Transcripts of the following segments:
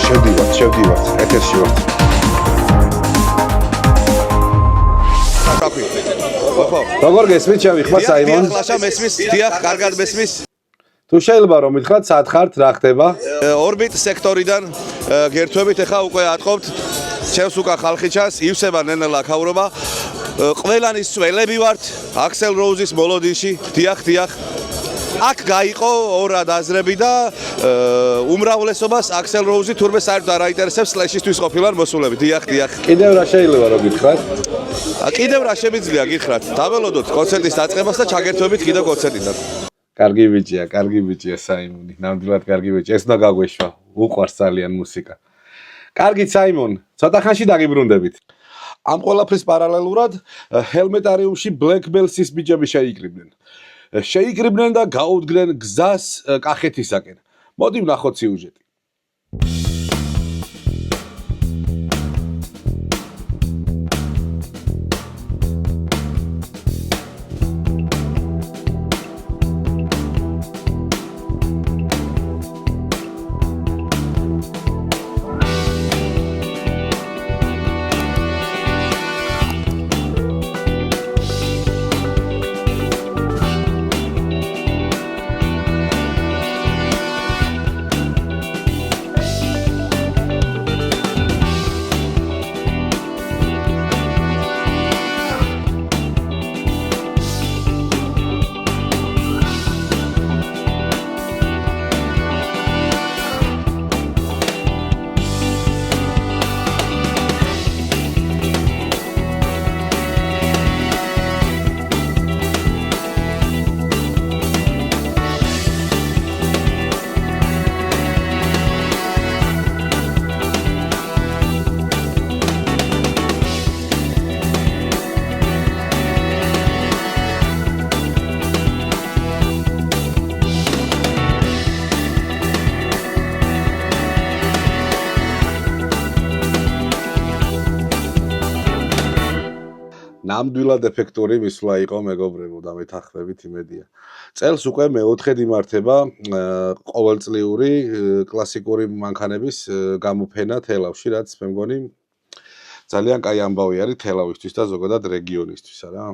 შევდივართ, ეთერში ვართ. როგორ გესმით, შევიხმართ საიმონ? დიახ, ლაშა მესმის, დიახ, კარგად მესმის. თუ შეიძლება რომ მითხრათ, სად ხართ, რა ხდება? ორბიტ სექტორიდან გერთვებით, ახლა უკვე ატყობთ, ჩემს უკან ხალხი ჩანს, ივსება ნელა ქავრობა. ყველანის წველები ვართ, აქსელ როუზის მოლოდინში, დიახ. აქ გაიყო ორად აზრები და უმრავლესობას აქსელ როუზი თურმე საერთოდ არ აინტერესებს სლეშისთვის ყოფილან მოსულები. დიახ. კიდევ რა შეიძლება რომ გითხრათ? კიდევ რა შემიძლია გითხრათ? დაველოდოთ კონცერტის დაწყებას და ჩაგერთვებით კიდევ კონცერტიდან. კარგი ბიჭია საიმონი. ნამდვილად კარგი ბიჭია. ეს უნდა გაგვეშვა. უყვარს ძალიან მუსიკა. კარგით საიმონ, ცოტა ხანში დაგიბრუნდებით. ამ ყველაფრის პარალელურად ჰელმეტარიუმში Black Bells-ის ბიჭები შეიკრიბნენ და გაუდგნენ გზას კახეთისაკენ. მოდი ვნახოთ სიუჟეტი. ნამდვილად ეფექტური მისვლა იყო მეგობრებო და მეთანხმებით იმედია. წელს უკვე მეოთხედ იმართება ყოველწლიური კლასიკური მანქანების გამოფენა თელავში, რაც მე მგონი ძალიან კაი ამბავი არის თელავისთვის და ზოგადად რეგიონისთვის, არა?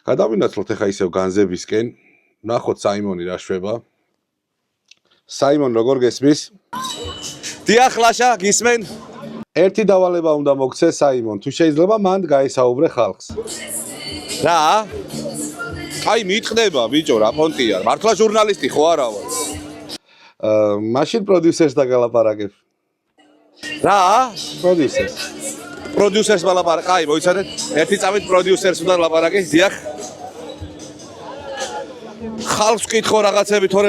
გადავინაცვლოთ ახლა ისევ განზებისკენ, ვნახოთ საიმონი რა შვება. საიმონ, როგორ გესმის? დიახ, ლაშა, გისმენ? ერთი დავალება უნდა მოგცე საიმონ, თუ შეიძლება მანდ გაესაუბრე ხალხს. რა? აი მიტყდება ბიჭო, რა პონტია, მართლა ჟურნალისტი ხო არა ვარ? მაშინ პროდიუსერს დაგალაპარაკებ. რა? პროდიუსერს ვალაპარაკე. აი, მოიცადეთ, ერთი წამით პროდიუსერს უნდა ლაპარაკე. დიახ. ხალხს ვკითხო რაღაცები, თორე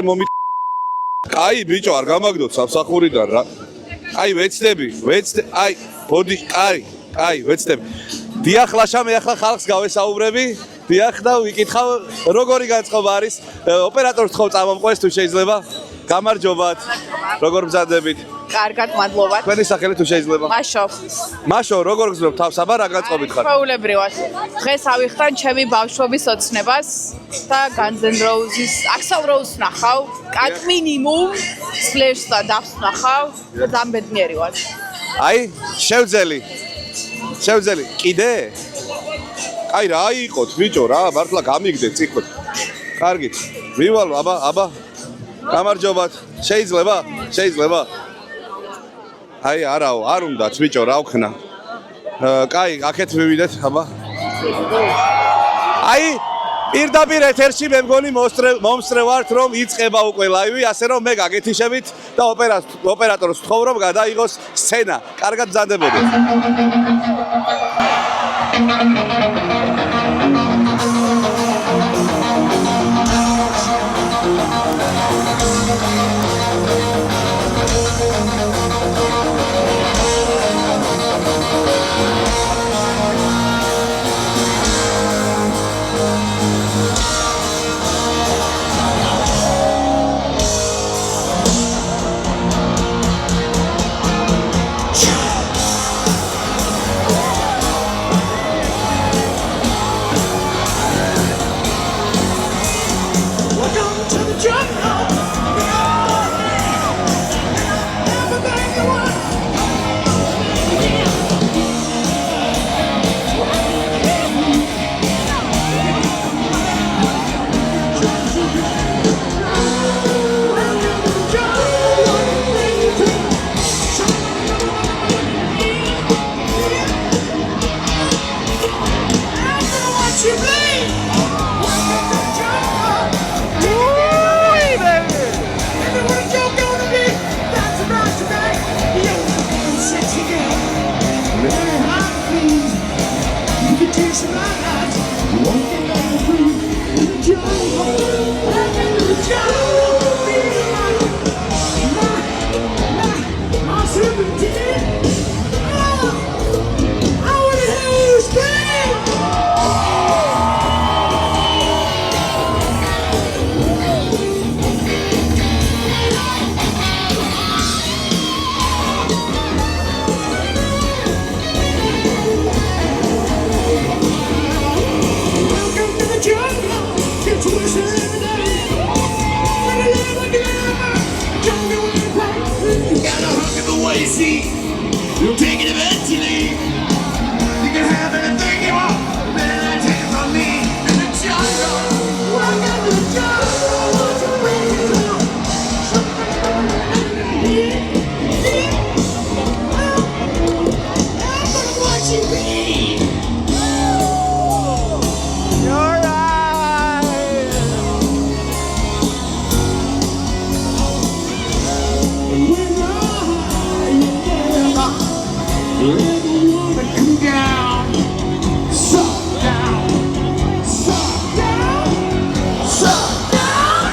აი ბიჭო, არ გამაგდოთ სამსახურიდან რა. აი ვეცდები, აი ბოდი, აი ვეცდები. დიახ ლაშა, მე ახლა ხალხს გავესაუბრები. დიახ და ვიკითხავ როგორი განწყობა არის. ოპერატორს თხოვ წამომყვეს თუ შეიძლება. გამარჯობათ. როგორ მზადებით? კარგად, მადლობა. თქვენი სახელი თუ შეიძლება. მაშო, როგორ გრძნობ თავს, აბა რა განწყობით ხარ? ჩვეულებრივად. დღეს ავიხთან ჩემი ბავშვობის ოცნებას და Guns N' Roses, Axl Rose ნახავ, კატ მინიმუმ, Slash-ს დავსნახავ და ძალიან ბედნიერი ვარ. აი, შევძელი. კიდე? აი რა იყოთ, ბიჭო, რა, მართლა გამიგდეთ წიხოთ. კარგით. მივალ, აბა. გამარჯობათ. შეიძლება? აი, არაო, არ უნდათ, ბიჭო, რა ვქნა. კაი, აქეთ მივიდეთ, აბა. აი, პირდაპირ ეთერში მე მგონი მომსწრევართ, რომ იწყება უკვე ლაივი, ასე რომ მე გაგეთიშებით და ოპერატორს ვთხოვ, რომ გადაიღოს სცენა. კარგად მზადდებოდეთ. You'll take it eventually. You can have anything you want, but then take it from me. In the jungle, welcome to the jungle. Won't you bring it on? I'm gonna watch you bleed. You're right. Come down, suck down, suck down, suck down.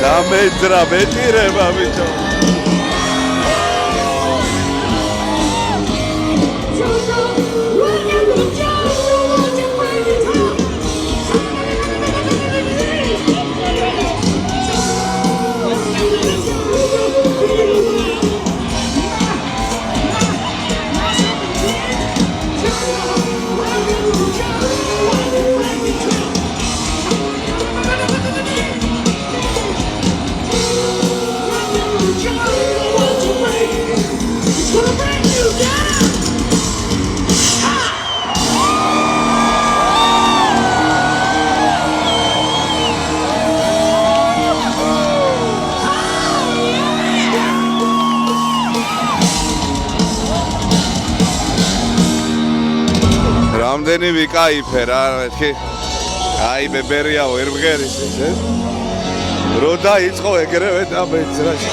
დამეძრა მეტირება ბიჭო რამდენი ვიკაიფე რა მეთქი აი ბებერია ვერ მღერის ეს რო დაიწყო ეგრევე დამეძრაში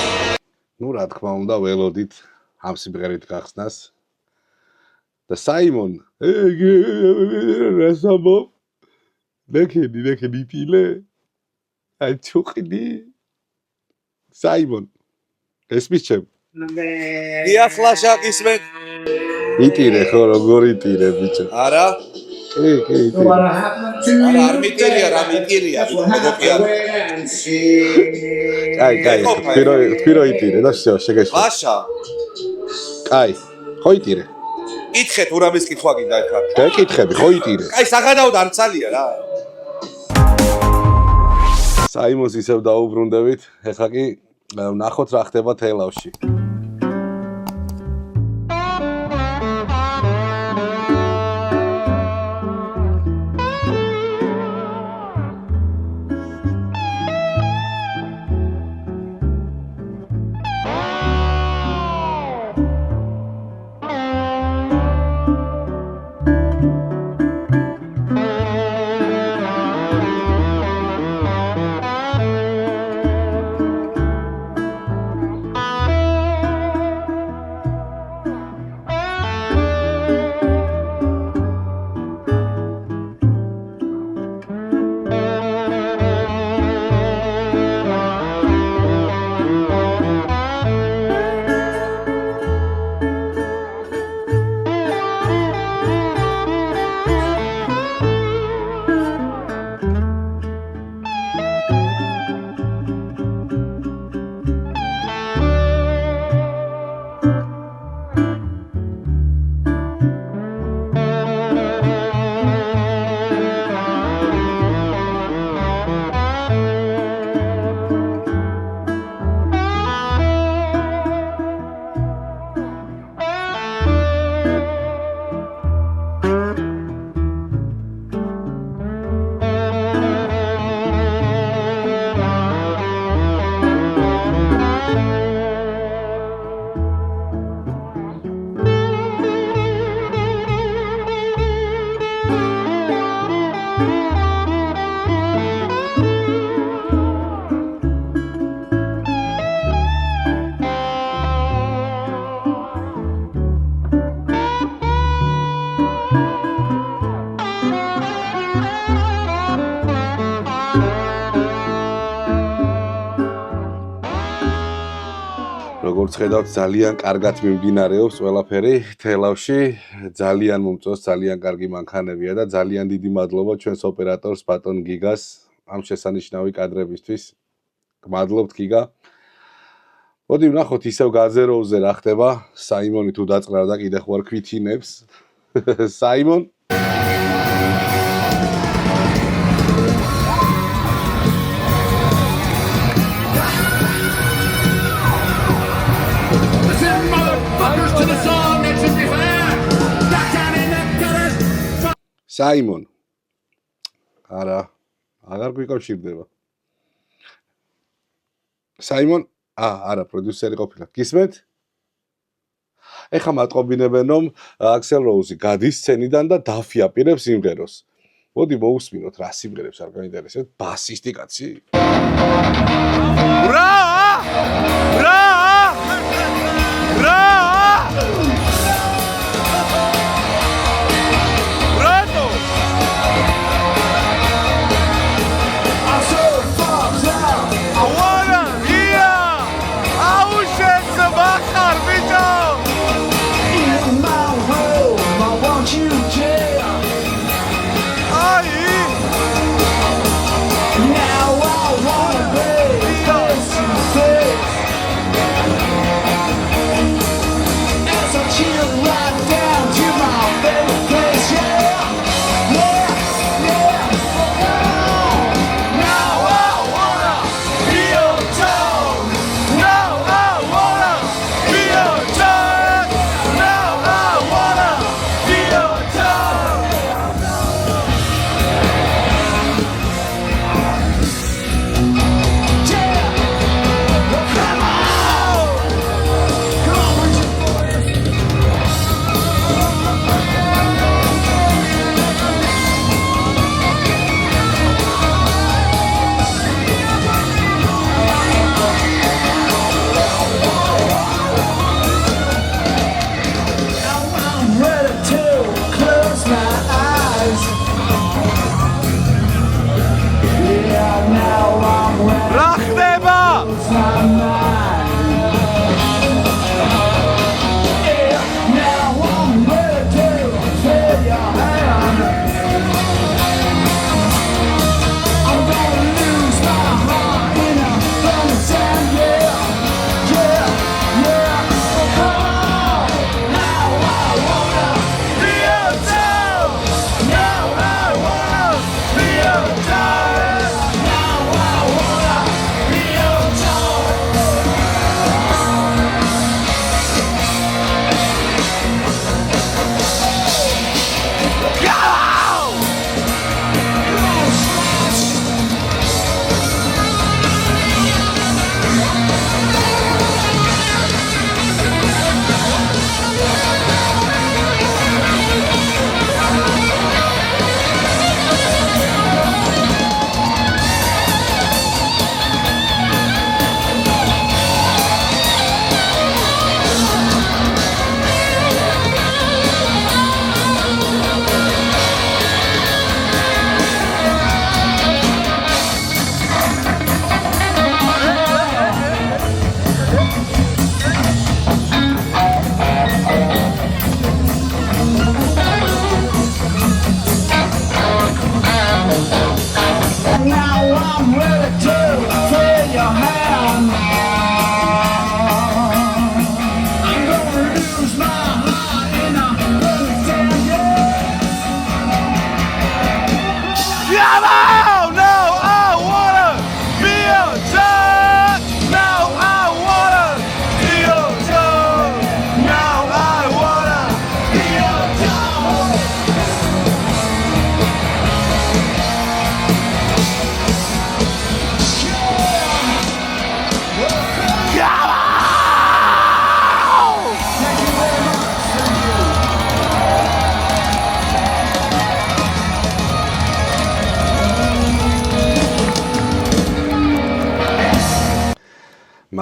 ნუ რა თქმა უნდა ველოდით ამ სიმღერით გახსნას და საიმონ რასამო ნეკედი პილე აი ჩუყდი საიმონ ესმის ჩემ დიახლაშაკის მე იტირე ხო როგორ იტირე ბიჭო არა კი იტირე არა არ მიტირია რა მიტირია კაი თქირო იტირე და შეგეშვა ლაშა კაი ხო იტირე კითხეთ ურამის კითხვა გინდა ეხლა. შეკითხები, ხო იტირე. აი საღადაოდ არ წალია რა. საიმონს ისევ დაუბრუნდებით. ეხლა კი ვნახოთ რა ხდება თელავში. როგორც ხედავთ, ძალიან კარგად მიმდინარეობს ყველაფერი თელავში. ძალიან მომწონს, ძალიან კარგი მანქანებია და ძალიან დიდი მადლობა ჩვენს ოპერატორს ბატონ გიგას ამ შესანიშნავი კადრებისთვის. გმადლობთ გიგა. მოდი ვნახოთ ისევ გაზეროზე რა ხდება. საიმონი თუ დაწყრა და კიდე ხوار ქვითინებს. საიმონ Listen, motherfuckers, to the song that should be fair. Duck down in the gutters. საიმონ. არა, აღარ გვიკავშირდება. საიმონ, არა, პროდიუსერი ყოფილა. გისმენთ? ეხლა მატყობინებენ რომ აქსელ როუზი გადის სცენიდან და დაფიაპირებს სიმღეროს. მოდი მოусმინოთ რა სიმღერებს არ გაინტერესებთ? ბასისტი კაცი? რა! რა! რა! რატო? I'm so fucked up. ვარა, ია! აუშენს ბახარ ბიჭო! In my room, I want you dead. აი! Now I wanna be face to face.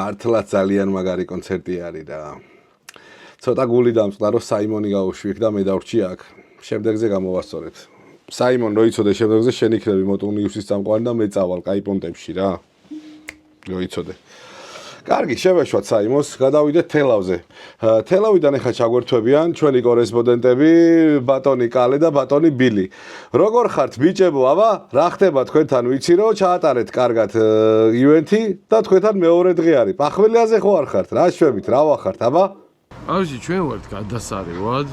მართლა ძალიან მაგარი კონცერტი არის რა. ცოტა გული დამწყდა რომ საიმონი გავუშვიქ და მე დავრჩი აქ. შემდეგზე გამოვასწორებ. საიმონ რო იცოდე შემდეგზე შენ იქნები მოტონიუსის წამყვანი და მე წავალ კაი პონტებში რა. რო იცოდე. კარგი, შევეშვათ საიმონს, გადავიდეთ თელავზე. თელავიდან ახლა ჩაგვერთვებიან ჩვენი კორესპონდენტები, ბატონი კალე და ბატონი ბილი. როგორ ხართ ბიჭებო, აბა? რა ხდება თქვენთან? ვიცი რომ ჩაატარეთ კარგად ივენთი და თქვენთან მეორე დღე არის. პახველიაზე ხო არ ხართ? რა შვებით, რა ვახართ, აბა? ავში ჩვენ ვართ გადასარევად,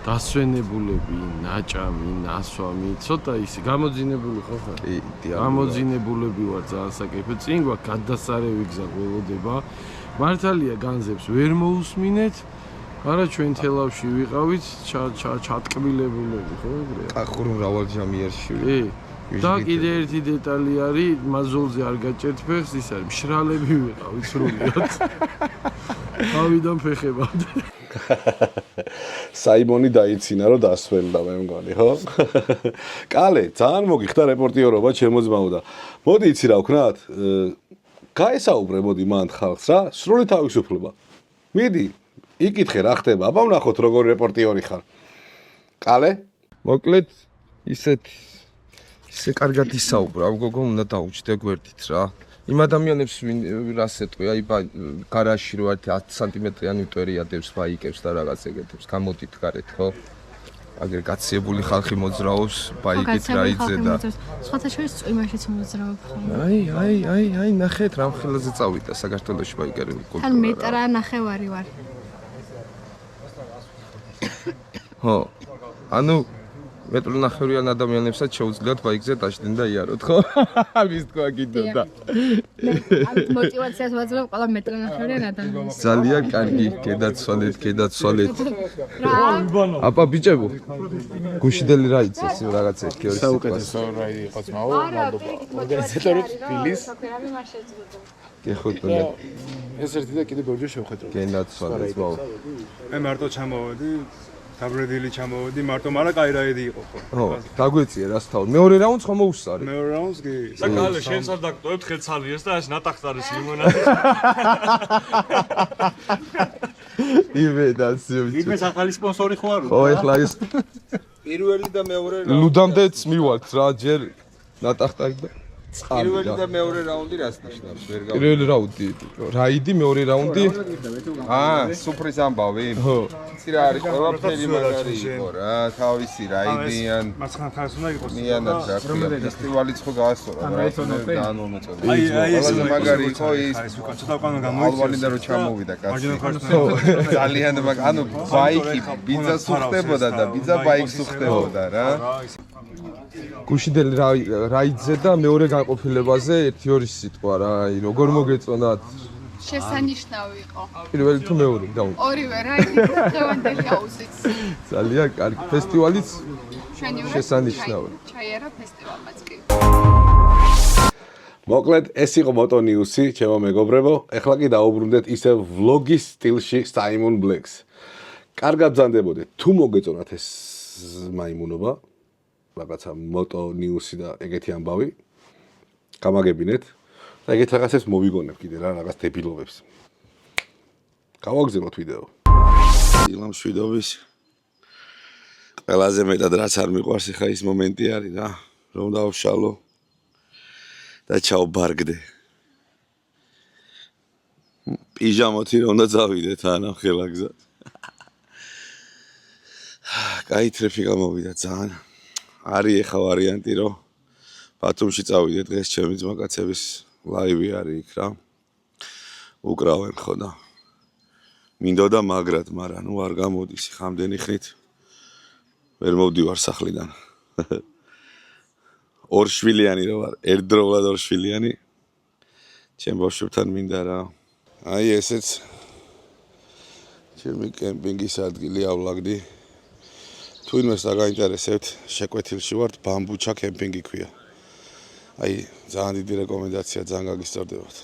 დასვენებულები, ნაჭამი, ნასვამი, ცოტა ისე გამოძინებული ხო ხარ? გამოძინებულები ვარ ძალიან საკეფო. წინ გვაქვს გადასარევი გზა გველოდება. მართალია განზებს ვერ მოусმინეთ, არა ჩვენ თელავში ვიყავით, ჩატკბილებულები ხო ეგრეა? ახურ მრავალჯამიერში. და კიდე ერთი დეტალი არის, მაზოლზე არ გაჭერთ ფეხს, ის არის მშრალები ვიყავით სრულიად. თავიდან ფეხებამდე. საიმონი დაიცინა რომ დასვენდა მე მგონი, ხო? კალე, ძალიან მოგიხდა რეპორტიორობა ჩემო ძმაო და მოდი იცი რა ვქნათ? გაესაუბრე მოდი მან ხალხს რა, სრული თავისუფლება. მიდი, იკითხე რა ხდება, აბა ვნახოთ როგორ რეპორტიორი ხარ. კალე? მოკლედ ისე კარგად ისაუბრა, გოგო უნდა დაუჭდე გვერდით რა. იმ ადამიანებს ვინ რას ეტყვი, აი გარაჟში რო არის 10 სანტიმეტრიანი მტვერიადებს ბაიკებს და რაღაც ეგეთებს, გამოდით გარეთ, ხო? აგერ გაციებული ხალხი მოძრაობს ბაიკით რაიძე და სხვათა შორის წვიმაშიც მოძრაობ ხოლმე. აი, ნახეთ რამ ხელაზე წავიდა საქართველოში ბაიკერი კულტურა. თან მეტრა ნახევარი ვარ. ხო. ანუ მეტრო ნახევრიან ადამიანებსაც შეუძლიათ ბაიკზე დაშდნენ და იაროთ, ხო? ვის თქვა კიდოდა. ამით мотиваციას ვაძლევ ყველა მეტრო ნახევრიან ადამიანს. ძალიან კარგი, გადაცვალეთ. რა? აპა ბიჭებო. გუშინდელი რა იცის რაღაცა ერთი ორი საუკეთესო რაიდი იყო ძმაო, მადლობა. ორგანიზატორებს ფილის. გეხოთონა. ეს ერთი და კიდე ბევრი შევხედრო. გენაცვალე ძმაო. მე მარტო ჩამოვედი, დაბრედილი ჩამოვედი, მარტო მარა კაი რაიდი იყო ხო. ხო, დაგვეწია რას თავი. მეორე რაუნდს ხომ მოუსწარი? მეორე რაუნდს კი. საკალე შენს არ დაგტოვებთ ხელცალიეს და ეს ნატახტარის ლიმონადი. იმედაცია. იმეს ახალი სპონსორი ხო არ ხო, ეხლა ის პირველი და მეორე ლუდამდეც მივალთ რა, ჯერ ნატახტარი და პირველი და მეორე რაუნდი რას ნიშნავს? ვერ გავიგე. პირველი რაუნდი, რაიდი, მეორე რაუნდი. სუფრის ამბავი. ხო. იცი რა არის, ყველაფერი მაგარი იყო რა, თავისი რაიდი ან მარცხენა მხარეს უნდა იყოს. მიანად რა ქვია, ფესტივალიც ხო გაასწორა, რა ძალიან მომეწონა. აი ეს მაგარი იყო ის. ის უკვე ცოტა უკან გამოიწეს. ალბანიდან რო ჩამოვიდა კაცი. მარჯვენა მხარეს ძალიან ანუ ბაიკი ბიძას უხდებოდა და ბიძა ბაიკს უხდებოდა რა. გუშინდელი რაიდზე და მეორე განყოფილებაზე 1-2 სიტყვა რა, აი როგორ მოგეწონათ? შესანიშნავი იყო. პირველი თუ მეორე დაუნ. ორივე რაიდი დღევანდელი აუზიც. ძალიან კარგი ფესტივალიც ჩვენი შესანიშნავი. ჩაიარა ფესტივალმაც კი. მოკლედ ეს იყო მოტონიუსი, ჩემო მეგობრებო. ეხლა კი დაუბრუნდეთ ისე ვლოგის სტილში საიმონ ბლეკს. კარგად ბრძანდებოდეთ. თუ მოგეწონათ ეს მაიმუნობა, რაღაცა მოტონიუსი და ეგეთი ამბავი, გამაგებინეთ და ეგეთ რაღაცებს მოვიგონებ კიდე რა, რაღაც დებილობებს. გავაგზავნოთ ვიდეო. დილამშვიდობის. ყველაზე მეტად რაც არ მიყვარს ხა ის მომენტი არის რა, რომ დავშალო და ჩავბარგდე. პიჟამოთი რომ და წავიდე თან ახლა გზა. კაი ტრეფი გამოვიდა ძალიან. არის ახლა ვარიანტი რომ ბათუმში წავიდე დღეს ჩემი ძმაკაცების ლაივი არის იქ რა. უკრავენ ხო და მინდოდა მაგრად, მაგრამ ნუ არ გამოდის ხამდენი ხნით. ვერ მოვდივარ სახლიდან. ორშვილიანი რო ვარ, ერთდროულად ორშვილიანი. ჩემ ბავშვებთან მინდა რა. აი ესეც ჩემი კემპინგის ადგილი ავლაგდი. თუ იმას დაგაინტერესებთ, შეკვეთილში ვართ, ბამბუჩა კემპინგი ქვია. აი, ძალიან დიდი რეკომენდაცია, ძალიან გაგისწორდებათ.